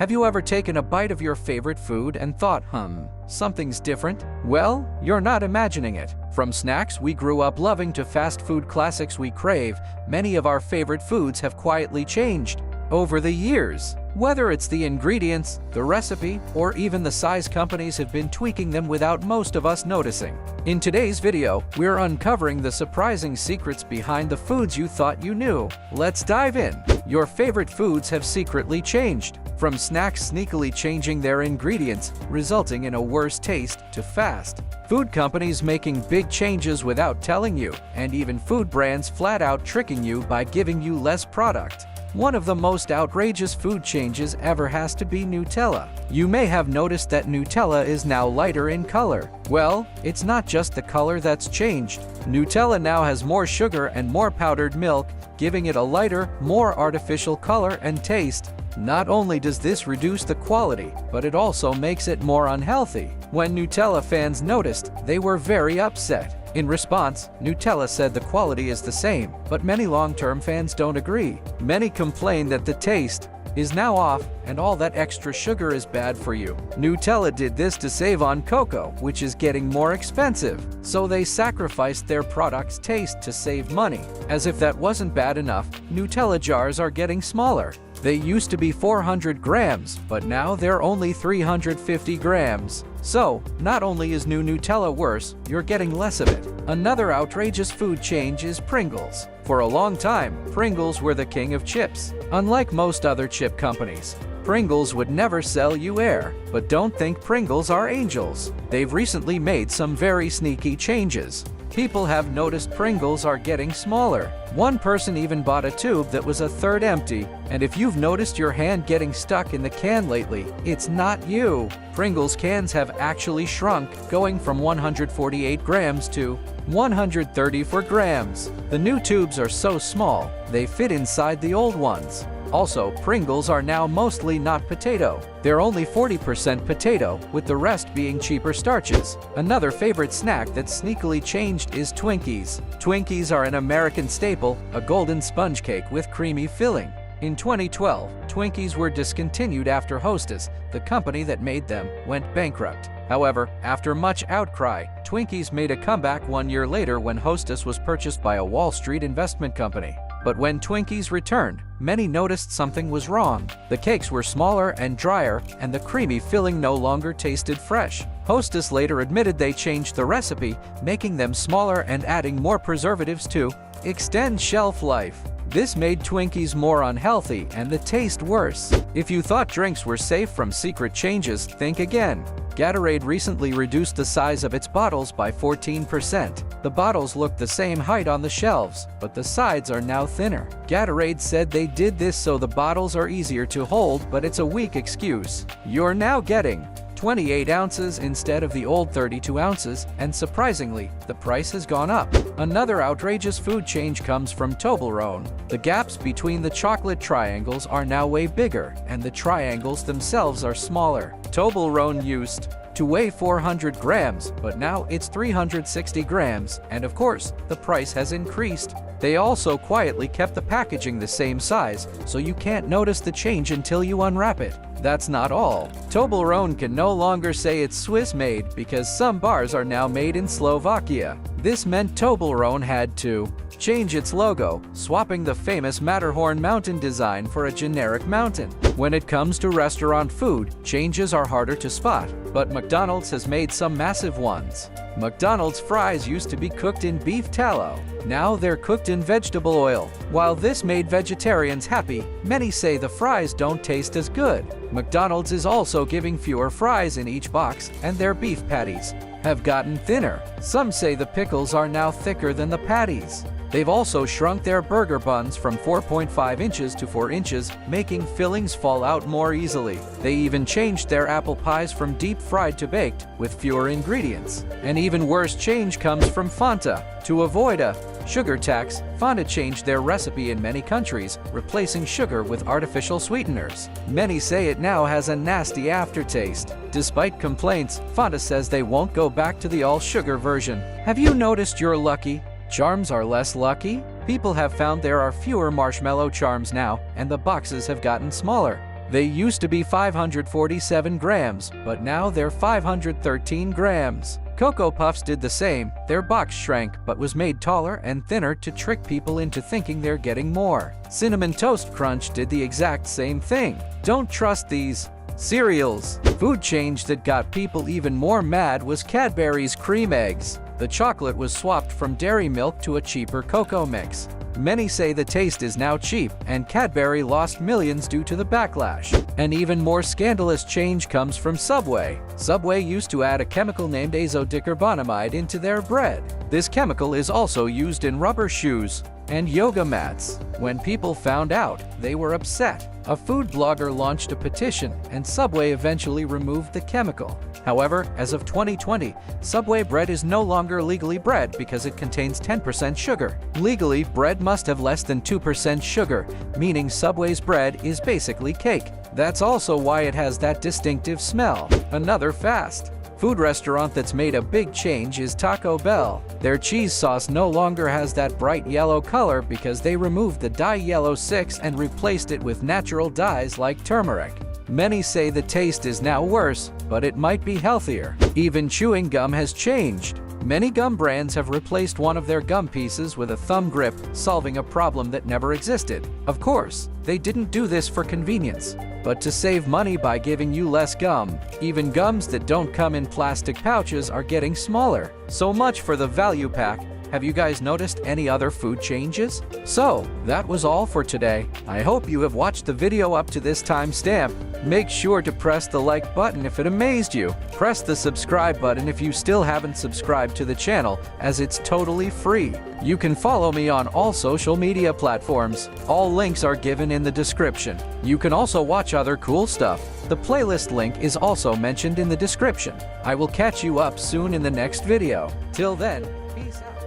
Have you ever taken a bite of your favorite food and thought, something's different? Well, you're not imagining it. From snacks we grew up loving to fast food classics we crave, many of our favorite foods have quietly changed over the years. Whether it's the ingredients, the recipe, or even the size, companies have been tweaking them without most of us noticing. In today's video, we're uncovering the surprising secrets behind the foods you thought you knew. Let's dive in. Your favorite foods have secretly changed. From snacks sneakily changing their ingredients, resulting in a worse taste, to fast food companies making big changes without telling you, and even food brands flat out tricking you by giving you less product. One of the most outrageous food changes ever has to be Nutella. You may have noticed that Nutella is now lighter in color. Well, it's not just the color that's changed. Nutella now has more sugar and more powdered milk, giving it a lighter, more artificial color and taste. Not only does this reduce the quality, but it also makes it more unhealthy. When Nutella fans noticed, they were very upset. In response, Nutella said the quality is the same, but many long-term fans don't agree. Many complain that the taste is now off and all that extra sugar is bad for you. Nutella did this to save on cocoa, which is getting more expensive, so they sacrificed their product's taste to save money. As if that wasn't bad enough, Nutella jars are getting smaller. They used to be 400 grams, but now they're only 350 grams. So, not only is new Nutella worse, you're getting less of it. Another outrageous food change is Pringles. For a long time, Pringles were the king of chips. Unlike most other chip companies, Pringles would never sell you air. But don't think Pringles are angels. They've recently made some very sneaky changes. People have noticed Pringles are getting smaller. One person even bought a tube that was a third empty. And if you've noticed your hand getting stuck in the can lately, it's not you. Pringles cans have actually shrunk, going from 148 grams to 134 grams. The new tubes are so small, they fit inside the old ones. Also, Pringles are now mostly not potato. They're only 40% potato, with the rest being cheaper starches. Another favorite snack that's sneakily changed is Twinkies. Twinkies are an American staple, a golden sponge cake with creamy filling. In 2012, Twinkies were discontinued after Hostess, the company that made them, went bankrupt. However, after much outcry, Twinkies made a comeback 1 year later when Hostess was purchased by a Wall Street investment company. But when Twinkies returned, many noticed something was wrong. The cakes were smaller and drier, and the creamy filling no longer tasted fresh. Hostess later admitted they changed the recipe, making them smaller and adding more preservatives to extend shelf life. This made Twinkies more unhealthy and the taste worse. If you thought drinks were safe from secret changes, think again. Gatorade recently reduced the size of its bottles by 14%. The bottles look the same height on the shelves, but the sides are now thinner. Gatorade said they did this so the bottles are easier to hold, but it's a weak excuse. You're now getting 28 ounces instead of the old 32 ounces, and surprisingly, the price has gone up. Another outrageous food change comes from Toblerone. The gaps between the chocolate triangles are now way bigger, and the triangles themselves are smaller. Toblerone used to weigh 400 grams, but now it's 360 grams, and of course, the price has increased. They also quietly kept the packaging the same size, so you can't notice the change until you unwrap it. That's not all. Toblerone can no longer say it's Swiss-made because some bars are now made in Slovakia. This meant Toblerone had to change its logo, swapping the famous Matterhorn mountain design for a generic mountain. When it comes to restaurant food, changes are harder to spot, but McDonald's has made some massive ones. McDonald's fries used to be cooked in beef tallow. Now they're cooked in vegetable oil. While this made vegetarians happy, many say the fries don't taste as good. McDonald's is also giving fewer fries in each box, and their beef patties have gotten thinner. Some say the pickles are now thicker than the patties. They've also shrunk their burger buns from 4.5 inches to 4 inches, making fillings fall out more easily. They even changed their apple pies from deep fried to baked, with fewer ingredients. An even worse change comes from Fanta. To avoid a sugar tax, Fanta changed their recipe in many countries, replacing sugar with artificial sweeteners. Many say it now has a nasty aftertaste. Despite complaints, Fanta says they won't go back to the all-sugar version. Have you noticed you're lucky? Charms are less lucky? People have found there are fewer marshmallow charms now, and the boxes have gotten smaller. They used to be 547 grams, but now they're 513 grams. Cocoa Puffs did the same. Their box shrank but was made taller and thinner to trick people into thinking they're getting more. Cinnamon Toast Crunch did the exact same thing. Don't trust these cereals. Food change that got people even more mad was Cadbury's cream eggs. The chocolate was swapped from dairy milk to a cheaper cocoa mix. Many say the taste is now cheap, and Cadbury lost millions due to the backlash. An even more scandalous change comes from Subway. Subway used to add a chemical named azodicarbonamide into their bread. This chemical is also used in rubber shoes and yoga mats. When people found out, they were upset. A food blogger launched a petition, and Subway eventually removed the chemical. However, as of 2020, Subway bread is no longer legally bread because it contains 10% sugar. Legally, bread must have less than 2% sugar, meaning Subway's bread is basically cake. That's also why it has that distinctive smell. Another fast food restaurant that's made a big change is Taco Bell. Their cheese sauce no longer has that bright yellow color because they removed the dye yellow 6 and replaced it with natural dyes like turmeric. Many say the taste is now worse, but it might be healthier. Even chewing gum has changed. Many gum brands have replaced one of their gum pieces with a thumb grip, solving a problem that never existed. Of course, they didn't do this for convenience, but to save money by giving you less gum. Even gums that don't come in plastic pouches are getting smaller. So much for the value pack. Have you guys noticed any other food changes? So, that was all for today. I hope you have watched the video up to this timestamp. Make sure to press the like button if it amazed you. Press the subscribe button if you still haven't subscribed to the channel, as it's totally free. You can follow me on all social media platforms. All links are given in the description. You can also watch other cool stuff. The playlist link is also mentioned in the description. I will catch you up soon in the next video. Till then, peace out.